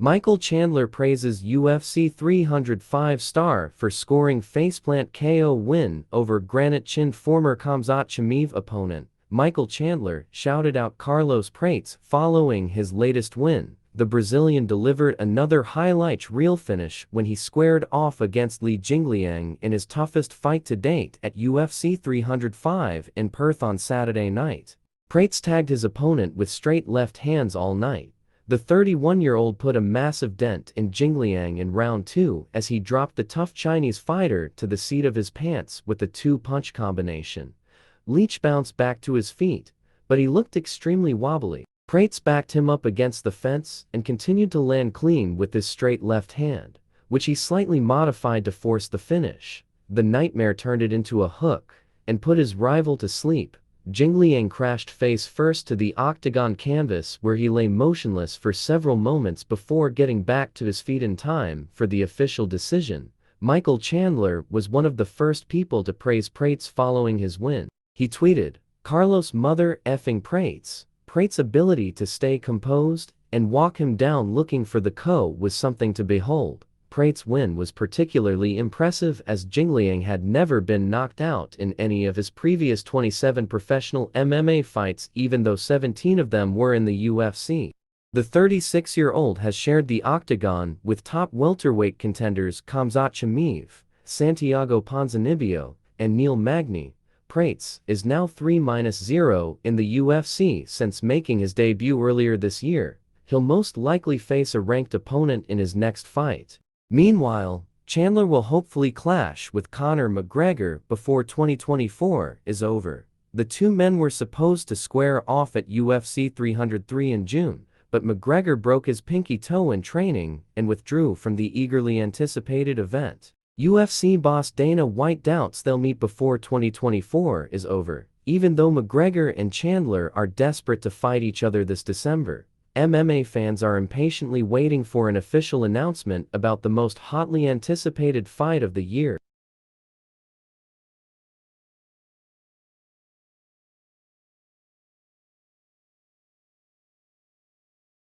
Michael Chandler praises UFC 305 star for scoring faceplant KO win over granite-chinned former Khamzat Chimaev opponent. Michael Chandler shouted out Carlos Prates following his latest win. The Brazilian delivered another highlight reel finish when he squared off against Li Jingliang in his toughest fight to date at UFC 305 in Perth on Saturday night. Prates tagged his opponent with straight left hands all night. The 31-year-old put a massive dent in Jingliang in round 2 as he dropped the tough Chinese fighter to the seat of his pants with a two-punch combination. Leach bounced back to his feet, but he looked extremely wobbly. Prates backed him up against the fence and continued to land clean with his straight left hand, which he slightly modified to force the finish. The nightmare turned it into a hook and put his rival to sleep. Jingliang crashed face first to the octagon canvas where he lay motionless for several moments before getting back to his feet in time for the official decision. Michael Chandler was one of the first people to praise Prates following his win. He tweeted, "Carlos mother effing Prates. Prates' ability to stay composed and walk him down looking for the KO was something to behold." Prates' win was particularly impressive as Jingliang had never been knocked out in any of his previous 27 professional MMA fights, even though 17 of them were in the UFC. The 36-year-old has shared the octagon with top welterweight contenders Khamzat Chimaev, Santiago Ponzinibbio, and Neil Magny. Prates is now 3-0 in the UFC since making his debut earlier this year. He'll most likely face a ranked opponent in his next fight. Meanwhile, Chandler will hopefully clash with Conor McGregor before 2024 is over. The two men were supposed to square off at UFC 303 in June, but McGregor broke his pinky toe in training and withdrew from the eagerly anticipated event. UFC boss Dana White doubts they'll meet before 2024 is over, even though McGregor and Chandler are desperate to fight each other this December. MMA fans are impatiently waiting for an official announcement about the most hotly anticipated fight of the year.